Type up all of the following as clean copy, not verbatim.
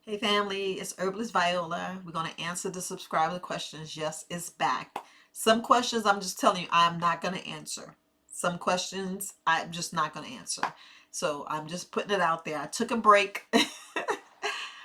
Hey family, it's Herbalist Viola. We're going to answer the subscriber questions. Yes, it's back. Some questions I'm just telling you I'm not going to answer. Some questions I'm just not going to answer. So I'm just putting it out there. I took a break.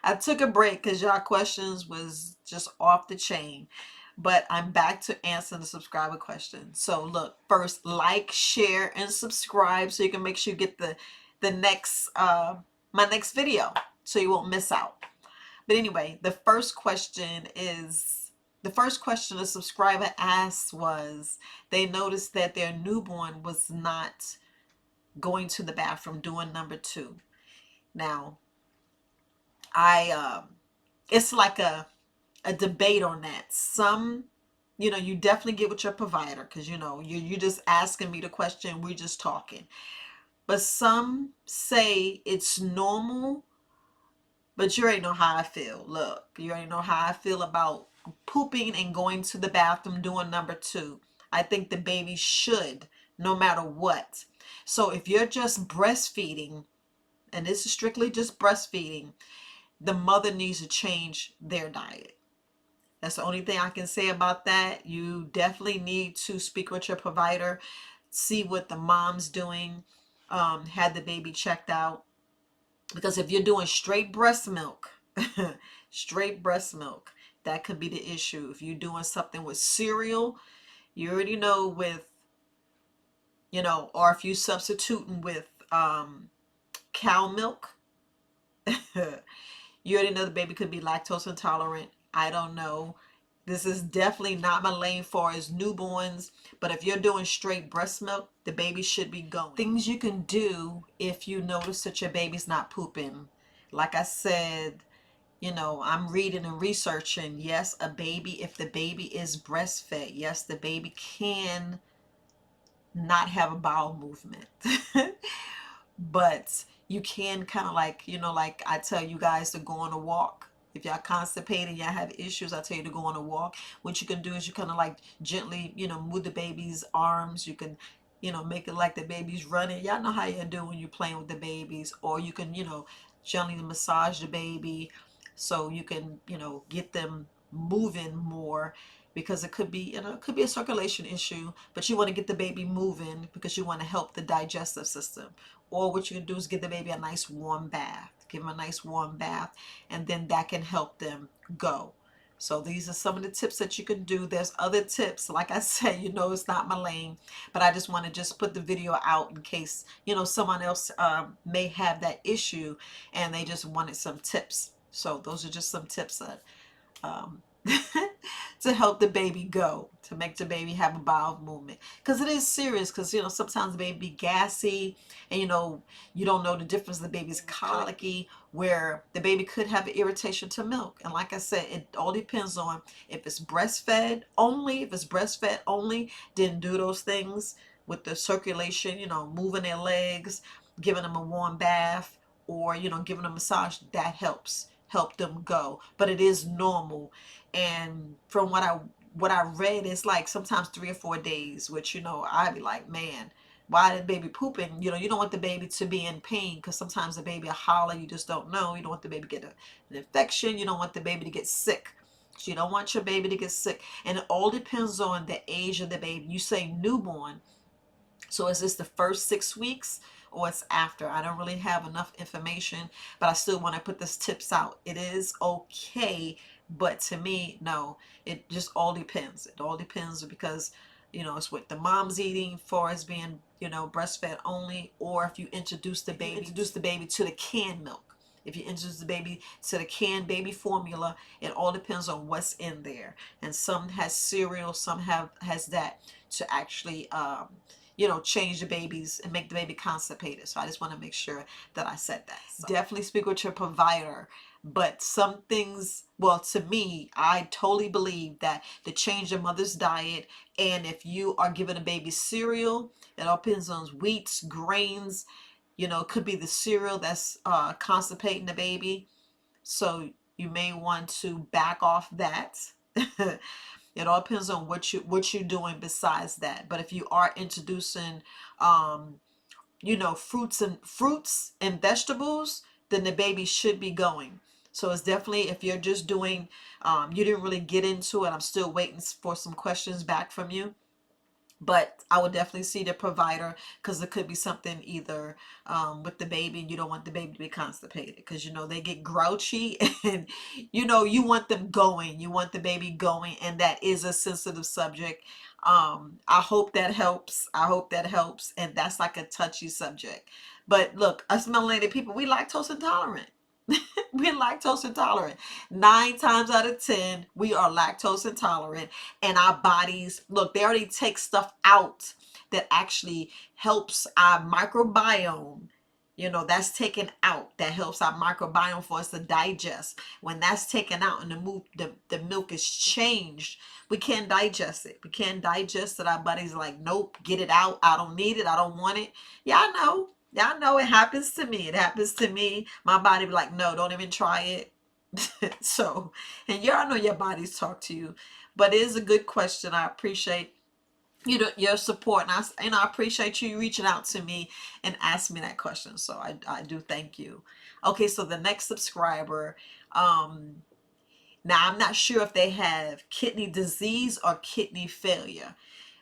I took a break because y'all questions was just off the chain. But I'm back to answering the subscriber questions. So look, first like, share, and subscribe so you can make sure you get the next my next video so you won't miss out. But anyway, the first question a subscriber asked was they noticed that their newborn was not going to the bathroom doing number two. Now, it's like a debate on that. Some, you definitely get with your provider because you just asking me the question, we're just talking. But some say it's normal. But you already know how I feel. Look, you already know how I feel about pooping and going to the bathroom doing number two. I think the baby should, no matter what. So if you're just breastfeeding, and this is strictly just breastfeeding, the mother needs to change their diet. That's the only thing I can say about that. You definitely need to speak with your provider, see what the mom's doing, had the baby checked out. Because if you're doing straight breast milk, straight breast milk, that could be the issue. If you're doing something with cereal, you already know with, or if you substituting with cow milk, you already know the baby could be lactose intolerant. I don't know. This is definitely not my lane for as newborns, but if you're doing straight breast milk, the baby should be going. Things you can do if you notice that your baby's not pooping. Like I said, I'm reading and researching. Yes, if the baby is breastfed, yes, the baby can not have a bowel movement. But you can kind of like I tell you guys to go on a walk. If y'all constipated, y'all have issues, I tell you to go on a walk. What you can do is you kind of like gently, move the baby's arms. You can, make it like the baby's running. Y'all know how you do when you're playing with the babies. Or you can, gently massage the baby so you can, get them moving more because it could be, it could be a circulation issue, but you want to get the baby moving because you want to help the digestive system. Or what you can do is give the baby a nice warm bath. Give them a nice warm bath, and then that can help them go. So these are some of the tips that you can do. There's other tips. Like I said, it's not my lane, but I just want to just put the video out in case, someone else may have that issue and they just wanted some tips. So those are just some tips that um, to help the baby go, to make the baby have a bowel movement. Because it is serious, because, sometimes the baby be gassy, and, you don't know the difference. The baby's colicky, where the baby could have an irritation to milk. And like I said, it all depends on if it's breastfed only. If it's breastfed only, then do those things with the circulation, moving their legs, giving them a warm bath, or, giving them a massage. That help them go. But it is normal. And from what I read, it's like sometimes 3 or 4 days, which, I'd be like, man, why did baby pooping? You don't want the baby to be in pain, because sometimes the baby will holler. You just don't know. You don't want the baby to get an infection. You don't want the baby to get sick. So you don't want your baby to get sick. And it all depends on the age of the baby. You say newborn. So is this the first 6 weeks or it's after? I don't really have enough information, but I still want to put this tips out. It is okay, but to me, no, it just all depends. It all depends because, it's what the mom's eating for as being, breastfed only, or if you introduce the baby to the canned milk. If you introduce the baby to the canned baby formula, it all depends on what's in there. And some has cereal, some has that to actually change the babies and make the baby constipated. So I just want to make sure that I said that. So definitely speak with your provider. But some things, well, to me, I totally believe that to change your mother's diet, and if you are giving a baby cereal, it all depends on wheats, grains, it could be the cereal that's constipating the baby. So you may want to back off that. It all depends on what you're doing besides that. But if you are introducing, fruits and vegetables, then the baby should be going. So it's definitely, if you're just doing, you didn't really get into it, I'm still waiting for some questions back from you. But I would definitely see the provider, because it could be something either with the baby, and you don't want the baby to be constipated, because you know they get grouchy and you know you want them going, you want the baby going, and that is a sensitive subject. I hope that helps. I hope that helps. And that's like a touchy subject. But look, us melanated people, we lactose intolerant. We're lactose intolerant. 9 times out of 10, we are lactose intolerant. And our bodies, look, they already take stuff out that actually helps our microbiome. You know, that's taken out. That helps our microbiome for us to digest. When that's taken out and the milk is changed, we can't digest it. We can't digest it. Our body's like, nope, get it out. I don't need it. I don't want it. Yeah, I know. Y'all know it happens to me. It happens to me. My body be like, no, don't even try it. So, and y'all know your bodies talk to you. But it is a good question. I appreciate your support, and I appreciate you reaching out to me and asking me that question. So I do thank you. Okay, so the next subscriber, now I'm not sure if they have kidney disease or kidney failure.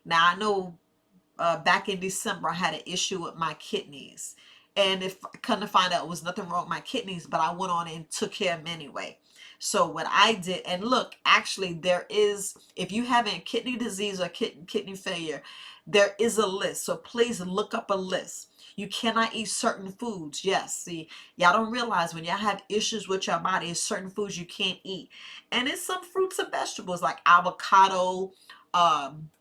Now I know back in December, I had an issue with my kidneys. And if I couldn't find out it was nothing wrong with my kidneys, but I went on and took care of them anyway. So what I did, and look, actually there is, if you have a kidney disease or kidney failure, there is a list. So please look up a list. You cannot eat certain foods. Yes, see, y'all don't realize when y'all have issues with your body, it's certain foods you can't eat. And it's some fruits and vegetables like avocado,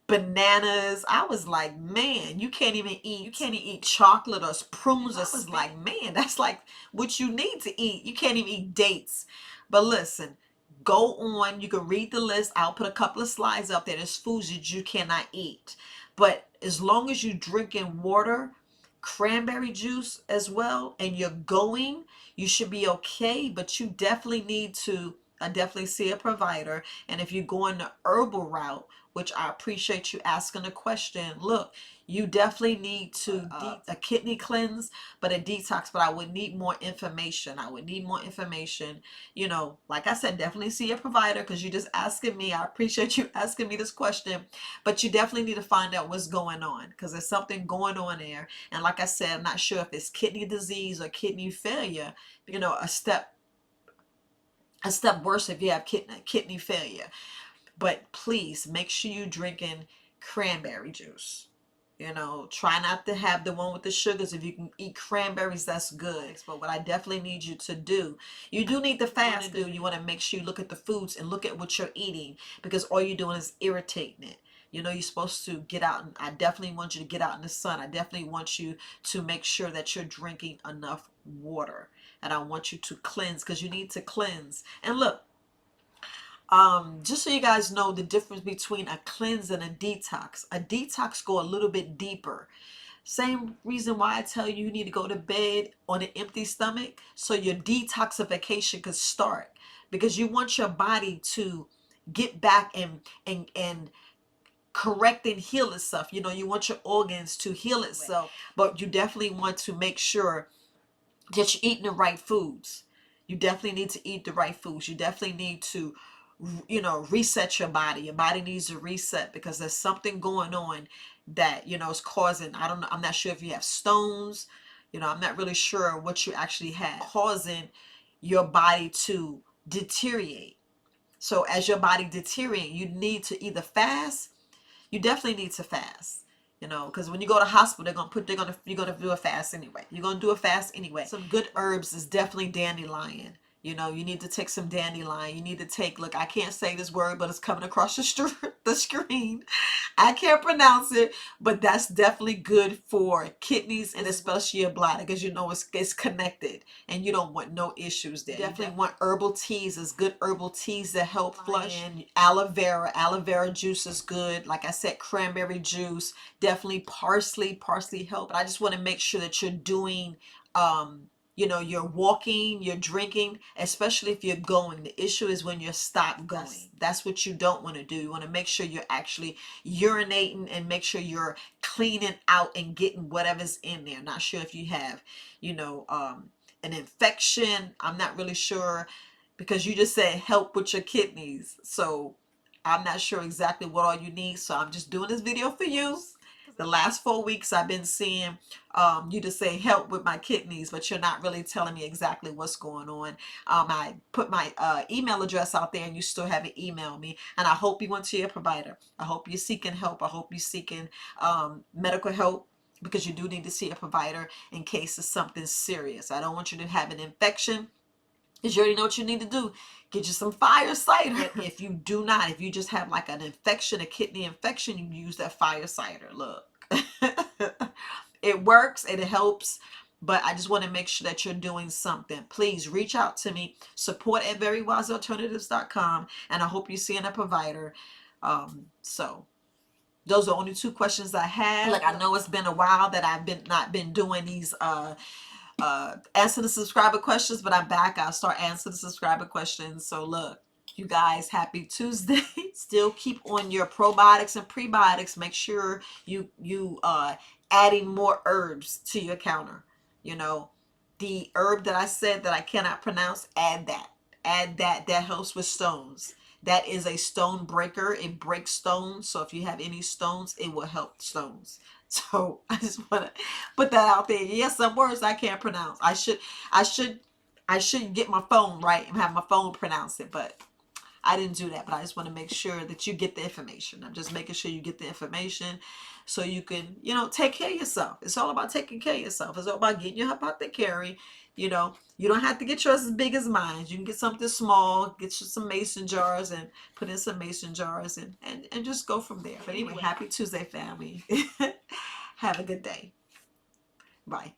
bananas. I was like, man, you can't even eat chocolate or prunes. I was like, man, that's like what you need to eat. You can't even eat dates. But listen, go on, you can read the list. I'll put a couple of slides up there. There's foods that you cannot eat. But as long as you drinking water, cranberry juice as well, and you're going, you should be okay. But you definitely need to definitely see a provider. And if you're going the herbal route, which I appreciate you asking a question, look, you definitely need to a kidney cleanse, but a detox. But I would need more information. I would need more information. You know, like I said, definitely see a provider, because you're just asking me. I appreciate you asking me this question, but you definitely need to find out what's going on, because there's something going on there. And like I said, I'm not sure if it's kidney disease or kidney failure. You know, a step worse if you have kidney failure. But please make sure you're drinking cranberry juice. You know, try not to have the one with the sugars. If you can eat cranberries, that's good. But what I definitely need you to do, you do need to fast. You want to make sure you look at the foods and look at what you're eating, because all you're doing is irritating it. You know, you're supposed to get out, and I definitely want you to get out in the sun. I definitely want you to make sure that you're drinking enough water. And I want you to cleanse, because you need to cleanse. And look, just so you guys know the difference between a cleanse and a detox. A detox go a little bit deeper. Same reason why I tell you need to go to bed on an empty stomach, so your detoxification could start, because you want your body to get back and correct and heal itself. You know, you want your organs to heal itself, but you definitely want to make sure that you're eating the right foods. You definitely need to eat the right foods. You definitely need to, you know, reset your body. Your body needs to reset, because there's something going on that, you know, is causing, I don't know, I'm not sure if you have stones, you know, I'm not really sure what you actually have, causing your body to deteriorate. So as your body deteriorates, you need to either fast. You definitely need to fast. You know, because when you go to hospital, you're gonna do a fast anyway. You're gonna do a fast anyway. Some good herbs is definitely dandelion. You know, you need to take some dandelion. You need to take, look, I can't say this word, but it's coming across the screen. I can't pronounce it, but that's definitely good for kidneys and especially your bladder, because you know it's connected and you don't want no issues there. You definitely want herbal teas. There's good herbal teas that help flush. And aloe vera juice is good. Like I said, cranberry juice, definitely parsley help. But I just want to make sure that you're doing you know, you're walking, you're drinking, especially if you're going. The issue is when you stop going. That's what you don't want to do. You want to make sure you're actually urinating and make sure you're cleaning out and getting whatever's in there. Not sure if you have, you know, an infection. I'm not really sure. because you just said help with your kidneys. So I'm not sure exactly what all you need. So I'm just doing this video for you. The last 4 weeks I've been seeing you to say help with my kidneys, but you're not really telling me exactly what's going on. I put my email address out there and you still haven't emailed me. And I hope you went to your provider. I hope you're seeking help. I hope you're seeking medical help, because you do need to see a provider in case it's something serious. I don't want you to have an infection, because you already know what you need to do. Get you some fire cider. If you do not, if you just have like an infection, a kidney infection, you use that fire cider. Look, it works and it helps, but I just want to make sure that you're doing something. Please reach out to me, support@verywisealternatives.com, and I hope you're seeing a provider. So those are only 2 questions I have. Like, I know it's been a while that I've not been doing these answer the subscriber questions, but I'm back. I'll start answering the subscriber questions. So look, you guys, happy Tuesday. Still keep on your probiotics and prebiotics. Make sure you adding more herbs to your counter. You know, the herb that I said that I cannot pronounce, add that. Add that. That helps with stones. That is a stone breaker. It breaks stones. So if you have any stones, it will help stones. So I just want to put that out there. Yes, some words I can't pronounce. I should get my phone right and have my phone pronounce it, but I didn't do that. But I just want to make sure that you get the information. I'm just making sure you get the information so you can, take care of yourself. It's all about taking care of yourself. It's all about getting your apothecary. You don't have to get yours as big as mine. You can get something small, get you some mason jars and put in some mason jars and just go from there. But anyway, happy Tuesday, family. Have a good day. Bye.